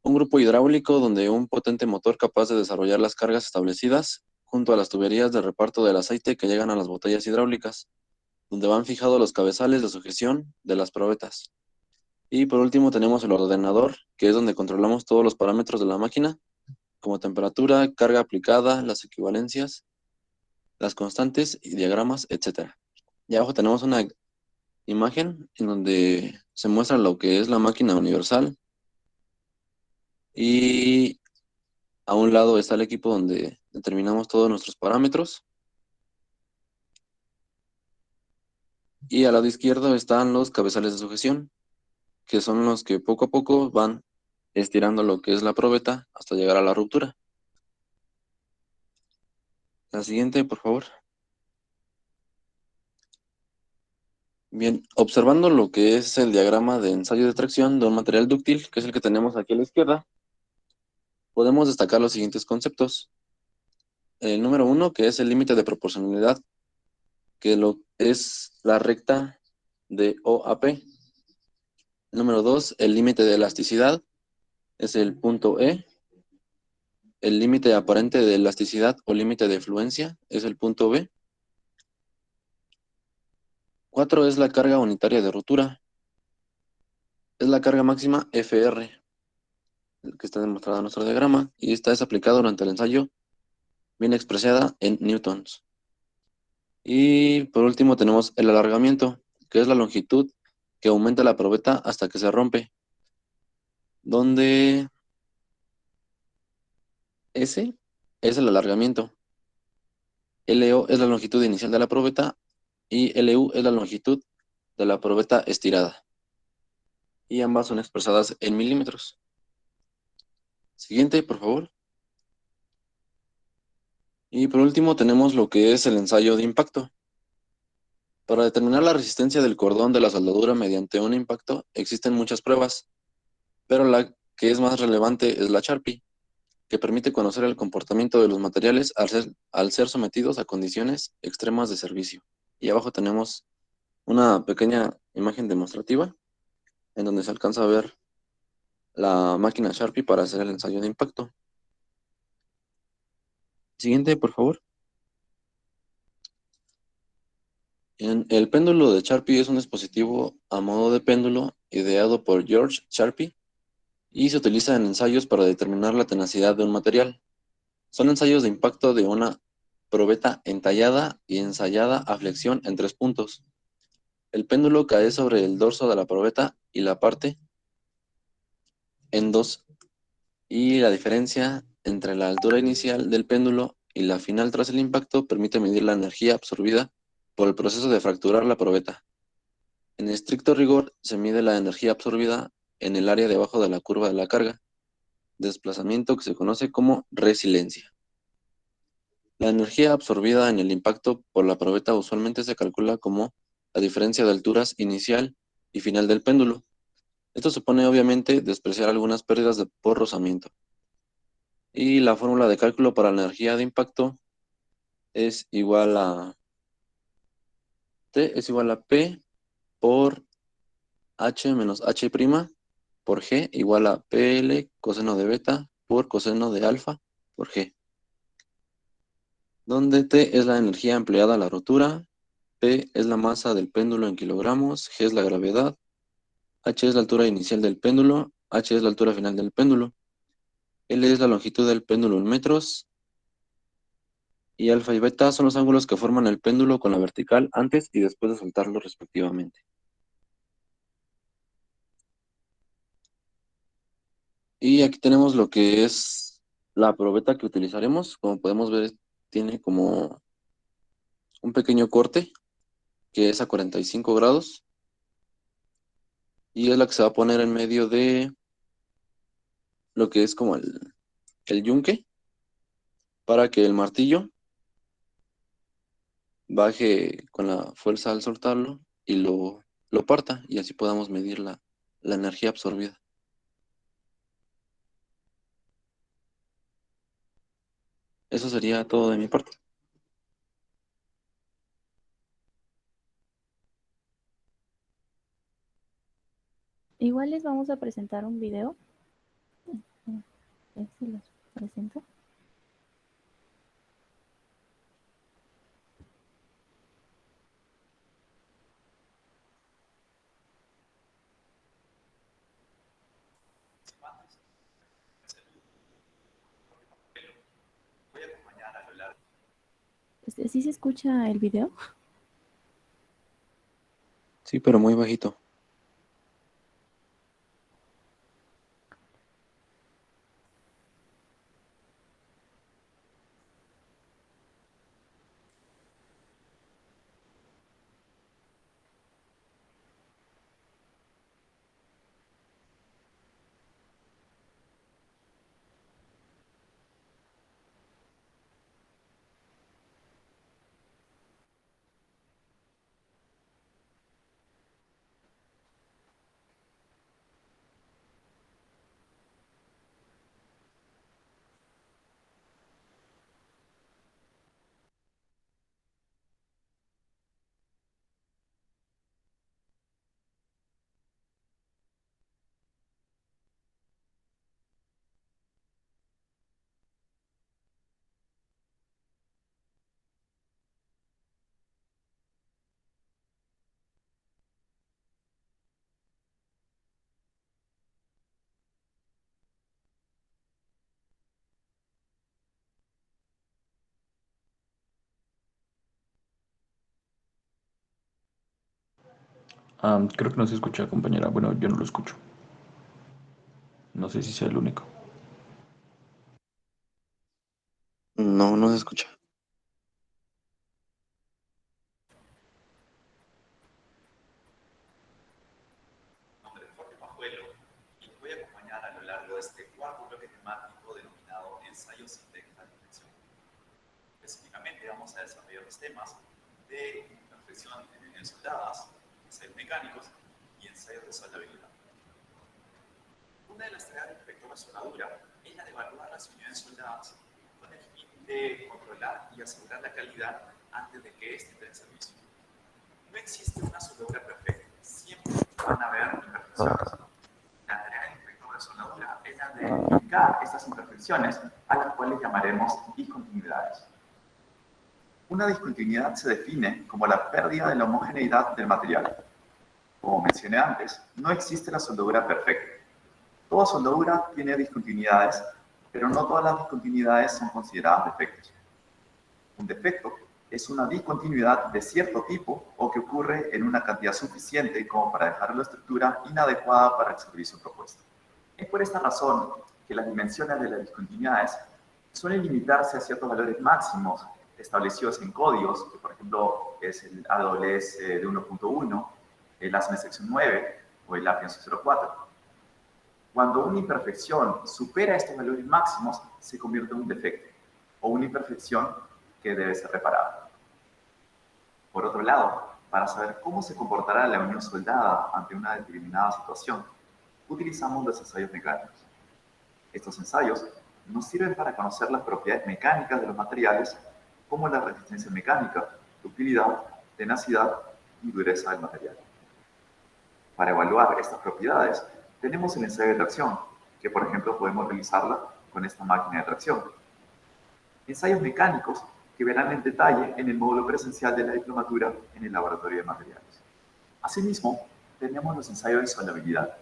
Un grupo hidráulico donde un potente motor capaz de desarrollar las cargas establecidas junto a las tuberías de reparto del aceite que llegan a las botellas hidráulicas, donde van fijados los cabezales de sujeción de las probetas. Y por último tenemos el ordenador, que es donde controlamos todos los parámetros de la máquina, como temperatura, carga aplicada, las equivalencias, las constantes y diagramas, etc. Y abajo tenemos una imagen en donde se muestra lo que es la máquina universal y a un lado está el equipo donde determinamos todos nuestros parámetros y al lado izquierdo están los cabezales de sujeción, que son los que poco a poco van estirando lo que es la probeta hasta llegar a la ruptura. La siguiente, por favor. Bien, observando lo que es el diagrama de ensayo de tracción de un material dúctil, que es el que tenemos aquí a la izquierda, podemos destacar los siguientes conceptos. El número 1, que es el límite de proporcionalidad, que es la recta de O a P. Número 2, el límite de elasticidad, es el punto E. El límite aparente de elasticidad o límite de fluencia es el punto B. 4 es la carga unitaria de rotura. Es la carga máxima FR, que está demostrada en nuestro diagrama, y esta es aplicada durante el ensayo, bien expresada en newtons. Y por último tenemos el alargamiento, que es la longitud que aumenta la probeta hasta que se rompe. donde S es el alargamiento, LO es la longitud inicial de la probeta y LU es la longitud de la probeta estirada. Y ambas son expresadas en milímetros. Siguiente, por favor. Y por último tenemos lo que es el ensayo de impacto. Para determinar la resistencia del cordón de la soldadura mediante un impacto existen muchas pruebas, pero la que es más relevante es la Charpy, que permite conocer el comportamiento de los materiales al ser sometidos a condiciones extremas de servicio. Y abajo tenemos una pequeña imagen demostrativa en donde se alcanza a ver la máquina Sharpie para hacer el ensayo de impacto. Siguiente, por favor. El péndulo de Sharpie es un dispositivo a modo de péndulo ideado por George Sharpie y se utiliza en ensayos para determinar la tenacidad de un material. Son ensayos de impacto de una probeta entallada y ensayada a flexión en 3 puntos. El péndulo cae sobre el dorso de la probeta y la parte en dos, y la diferencia entre la altura inicial del péndulo y la final tras el impacto permite medir la energía absorbida por el proceso de fracturar la probeta. En estricto rigor, se mide la energía absorbida en el área debajo de la curva de la carga, desplazamiento que se conoce como resiliencia. La energía absorbida en el impacto por la probeta usualmente se calcula como la diferencia de alturas inicial y final del péndulo. Esto supone obviamente despreciar algunas pérdidas por rozamiento. Y la fórmula de cálculo para la energía de impacto es igual a T es igual a P por H menos H' por G igual a PL coseno de beta por coseno de alfa por G, donde T es la energía empleada a la rotura, P es la masa del péndulo en kilogramos, G es la gravedad, H es la altura inicial del péndulo, H es la altura final del péndulo, L es la longitud del péndulo en metros, y alfa y beta son los ángulos que forman el péndulo con la vertical antes y después de soltarlo respectivamente. Y aquí tenemos lo que es la probeta que utilizaremos. Como podemos ver, tiene como un pequeño corte que es a 45 grados y es la que se va a poner en medio de lo que es como el yunque para que el martillo baje con la fuerza al soltarlo y lo parta y así podamos medir la energía absorbida. Eso sería todo de mi parte. Igual les vamos a presentar un video. A ver si los presento. ¿Sí se escucha el video? Sí, pero muy bajito. Creo que no se escucha, compañera. Bueno, yo no lo escucho. No sé si sea el único. No, no se escucha. Nombre es Jorge Pajuelo y los voy a acompañar a lo largo de este cuarto bloque temático denominado Ensayos sin técnica de inflexión. Específicamente vamos a desarrollar los temas de imperfección en soldadas, ensayos mecánicos y ensayos de soldabilidad. Una de las tareas del inspector de soldadura es la de evaluar las unidades soldadas con el fin de controlar y asegurar la calidad antes de que éste esté en servicio. No existe una soldadura perfecta, siempre van a haber imperfecciones. La tarea del inspector de soldadura es la de identificar estas imperfecciones, a las cuales llamaremos discontinuidades. Una discontinuidad se define como la pérdida de la homogeneidad del material. Como mencioné antes, no existe la soldadura perfecta. Toda soldadura tiene discontinuidades, pero no todas las discontinuidades son consideradas defectos. Un defecto es una discontinuidad de cierto tipo o que ocurre en una cantidad suficiente como para dejar la estructura inadecuada para el servicio propuesto. Es por esta razón que las dimensiones de las discontinuidades suelen limitarse a ciertos valores máximos establecidos en códigos, que por ejemplo es el AWS de 1.1, el ASME sección 9 o el API 1104. Cuando una imperfección supera estos valores máximos, se convierte en un defecto o una imperfección que debe ser reparada. Por otro lado, para saber cómo se comportará la unión soldada ante una determinada situación, utilizamos los ensayos mecánicos. Estos ensayos nos sirven para conocer las propiedades mecánicas de los materiales, como la resistencia mecánica, ductilidad, tenacidad y dureza del material. Para evaluar estas propiedades, tenemos el ensayo de tracción, que por ejemplo podemos realizarla con esta máquina de tracción. Ensayos mecánicos que verán en detalle en el módulo presencial de la diplomatura en el laboratorio de materiales. Asimismo, tenemos los ensayos de soldabilidad.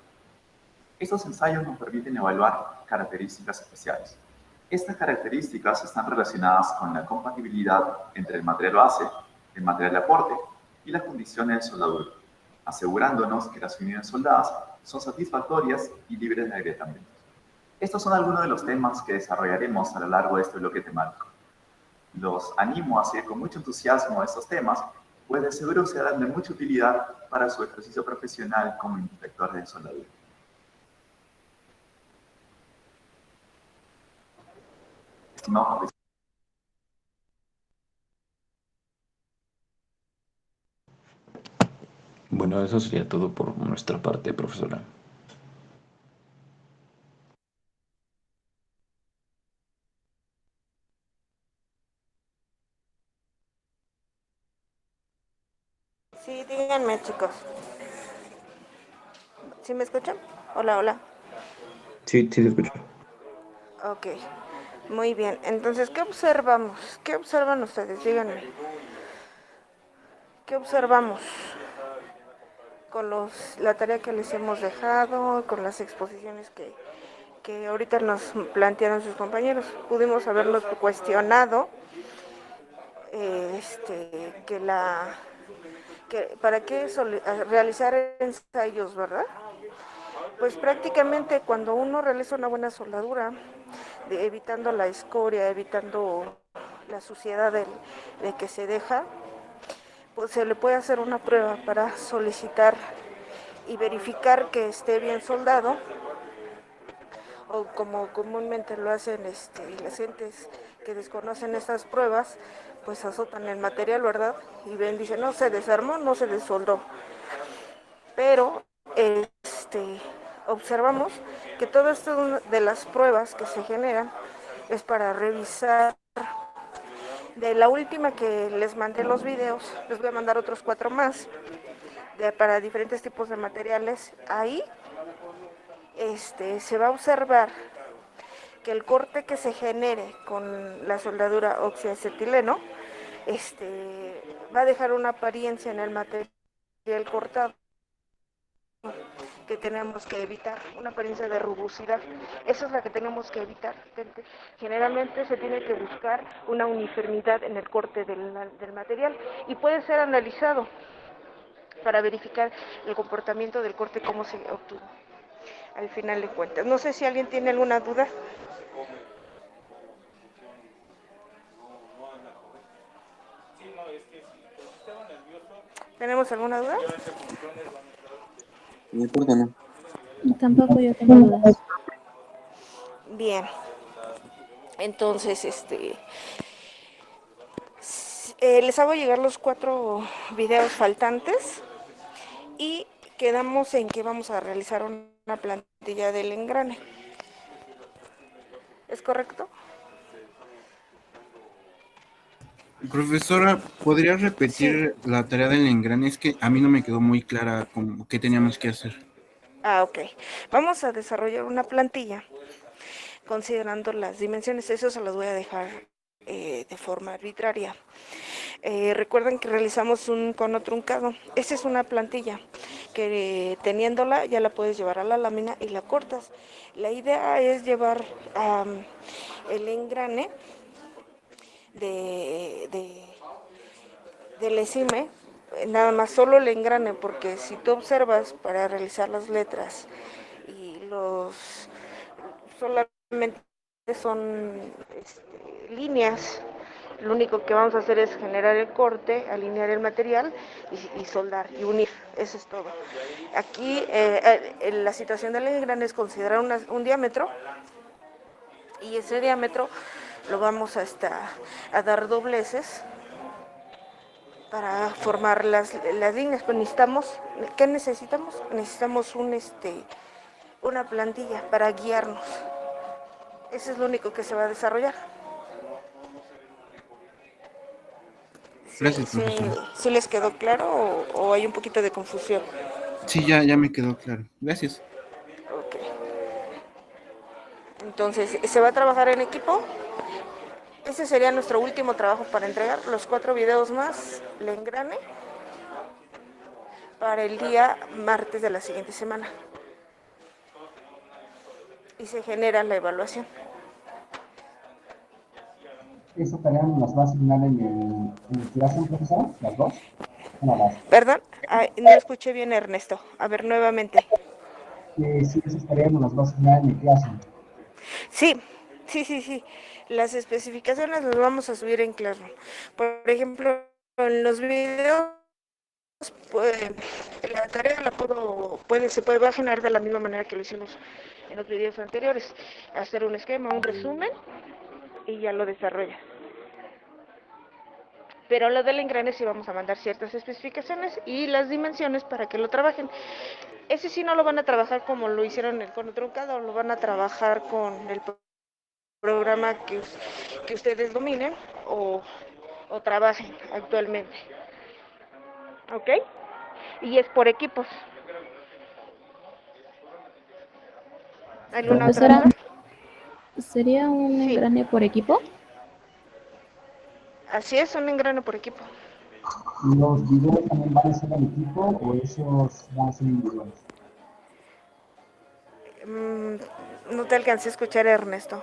Estos ensayos nos permiten evaluar características especiales. Estas características están relacionadas con la compatibilidad entre el material base, el material de aporte y las condiciones de soldadura, asegurándonos que las unidades soldadas son satisfactorias y libres de agrietamientos. Estos son algunos de los temas que desarrollaremos a lo largo de este bloque temático. Los animo a seguir con mucho entusiasmo estos temas, pues de seguro serán de mucha utilidad para su ejercicio profesional como inspector de soldadura. Estimado, Bueno, eso sería todo por nuestra parte, profesora. Sí, díganme, chicos. ¿Sí me escuchan? Hola, hola. Sí, sí se escucha. Ok, muy bien. Entonces, ¿qué observamos? ¿Qué observan ustedes? Díganme. ¿Qué observamos con la tarea que les hemos dejado, con las exposiciones que ahorita nos plantearon sus compañeros? Pudimos habernos cuestionado que para qué realizar ensayos, ¿verdad? Pues prácticamente cuando uno realiza una buena soldadura, evitando la escoria, evitando la suciedad de que se deja, pues se le puede hacer una prueba para solicitar y verificar que esté bien soldado, o como comúnmente lo hacen las gentes que desconocen estas pruebas, pues azotan el material, ¿verdad? Y ven, dicen, no se desarmó, no se desoldó. Pero observamos que todo esto de las pruebas que se generan es para revisar. De la última que les mandé los videos, les voy a mandar otros 4 más para diferentes tipos de materiales. Ahí se va a observar que el corte que se genere con la soldadura oxiacetileno va a dejar una apariencia en el material cortado que tenemos que evitar, una apariencia de rugosidad. Esa es la que tenemos que evitar. Generalmente se tiene que buscar una uniformidad en el corte del material y puede ser analizado para verificar el comportamiento del corte, cómo se obtuvo. al final de cuentas. No sé si alguien tiene alguna duda. ¿Tenemos alguna duda? No importa, no. Tampoco yo tengo dudas. Bien. Entonces, les hago llegar los 4 videos faltantes y quedamos en que vamos a realizar una plantilla del engrane. ¿Es correcto? Profesora, ¿podría Sí. repetir la tarea del engrane? Es que a mí no me quedó muy clara como qué teníamos que hacer. Ok. Vamos a desarrollar una plantilla considerando las dimensiones. Eso se los voy a dejar de forma arbitraria. Recuerden que realizamos un cono truncado. Esa es una plantilla que teniéndola ya la puedes llevar a la lámina y la cortas. La idea es llevar el engrane de del ESIME, nada más solo el engrane, porque si tú observas para realizar las letras y solamente son líneas, lo único que vamos a hacer es generar el corte, alinear el material y soldar y unir, eso es todo. Aquí la situación del engrane es considerar un diámetro y ese diámetro lo vamos a dar dobleces para formar las líneas. Pues ¿qué necesitamos? Necesitamos una plantilla para guiarnos. Eso es lo único que se va a desarrollar. Gracias, profesora. ¿Sí les quedó claro o hay un poquito de confusión? Sí, ya me quedó claro. Gracias. Ok. Entonces, ¿se va a trabajar en equipo? Ese sería nuestro último trabajo para entregar. Los 4 videos más, le engrane, para el día martes de la siguiente semana. Y se genera la evaluación. ¿Esa tarea nos las va a asignar en el clase, profesora? ¿Las dos? Bueno, ¿Perdón? Ay, no escuché bien, Ernesto. A ver, nuevamente. sí, esas tareas nos las va a asignar en el clase. Sí. Las especificaciones las vamos a subir en Classroom. Por ejemplo, en los videos, pues, la tarea va a generar de la misma manera que lo hicimos en los videos anteriores. Hacer un esquema, un resumen y ya lo desarrolla. Pero lo del engrane sí vamos a mandar ciertas especificaciones y las dimensiones para que lo trabajen. Ese sí no lo van a trabajar como lo hicieron en el cono truncado, lo van a trabajar con el programa que ustedes dominen o trabajen actualmente. ¿Ok? Y es por equipos. ¿Alguna otra Profesora, duda? ¿sería un Sí, engrane por equipo? así es, un engrane por equipo. ¿Los videos también van a ser en equipo o esos van a ser individuales? No te alcancé a escuchar, Ernesto.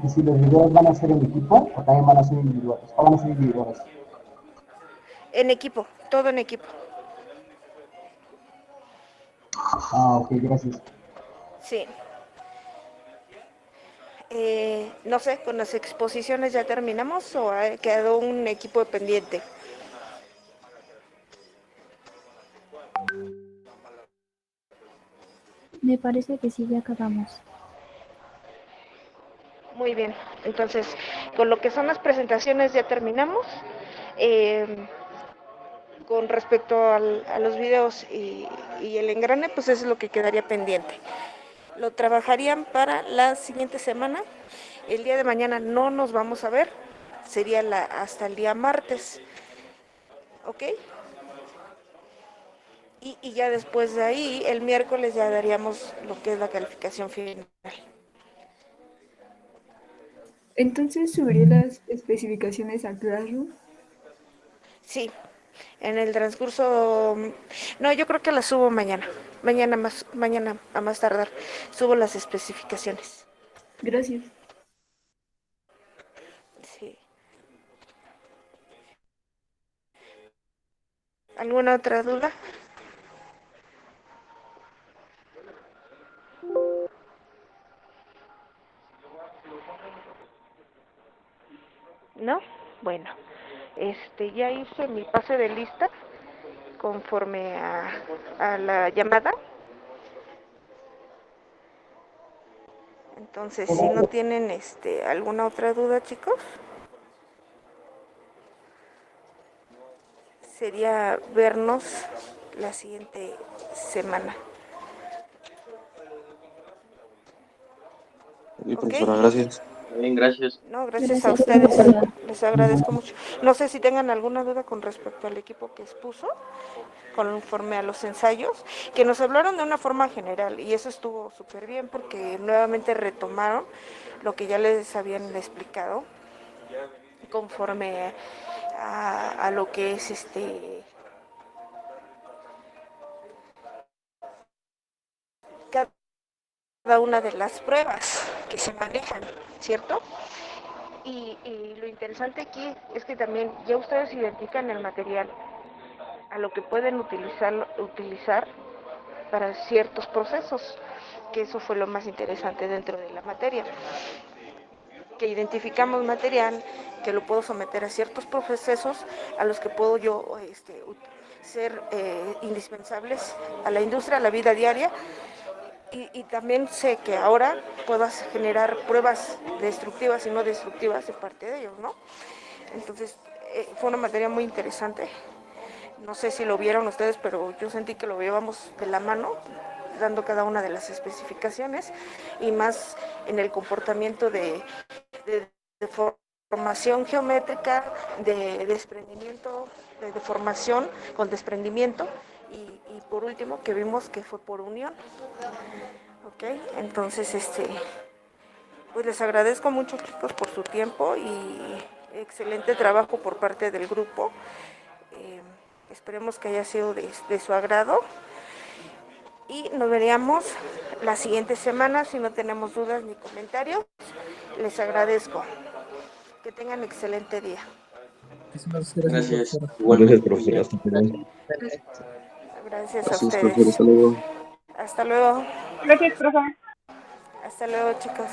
Que si los videos van a ser en equipo o también van a ser individuales. O van a ser individuales. En equipo, todo en equipo. Ok, gracias. Sí. No sé, con las exposiciones ya terminamos o ha quedado un equipo pendiente. Me parece que sí, ya acabamos. Muy bien, entonces con lo que son las presentaciones ya terminamos. Eh, con respecto a los videos y el engrane, pues eso es lo que quedaría pendiente. Lo trabajarían para la siguiente semana. El día de mañana no nos vamos a ver, sería hasta el día martes, ¿ok? Y ya después de ahí, el miércoles ya daríamos lo que es la calificación final. Entonces subiré las especificaciones a Classroom. Sí, en el transcurso, no, yo creo que las subo mañana, mañana a más tardar, subo las especificaciones. Gracias. Sí. ¿Alguna otra duda? ¿No? Bueno, ya hice mi pase de lista conforme a la llamada. Entonces, si no tienen alguna otra duda, chicos, sería vernos la siguiente semana. Sí, ¿Ok? profesora, gracias. Bien, gracias. No, gracias a Gracias, ustedes. profesora. Les agradezco mucho. No sé si tengan alguna duda con respecto al equipo que expuso, conforme a los ensayos, que nos hablaron de una forma general y eso estuvo súper bien porque nuevamente retomaron lo que ya les habían explicado conforme a lo que es cada una de las pruebas que se manejan, ¿cierto? Y lo interesante aquí es que también ya ustedes identifican el material a lo que pueden utilizar para ciertos procesos, que eso fue lo más interesante dentro de la materia, que identificamos material que lo puedo someter a ciertos procesos a los que puedo yo ser indispensables a la industria, a la vida diaria, y también sé que ahora puedo generar pruebas destructivas y no destructivas de parte de ellos, ¿no? Entonces, fue una materia muy interesante. No sé si lo vieron ustedes, pero yo sentí que lo llevamos de la mano, dando cada una de las especificaciones y más en el comportamiento de formación geométrica, de desprendimiento, de deformación con desprendimiento y por último que vimos que fue por unión. Ok, entonces pues les agradezco mucho, chicos, por su tiempo y excelente trabajo por parte del grupo. Esperemos que haya sido de su agrado y nos veríamos la siguiente semana si no tenemos dudas ni comentarios. Les agradezco. Que tengan excelente día. Gracias. Gracias, Igualmente. profesora. Hasta luego. Gracias a Gracias, profesor. ustedes. Hasta luego. Hasta luego. Gracias, profe. Hasta luego, chicos.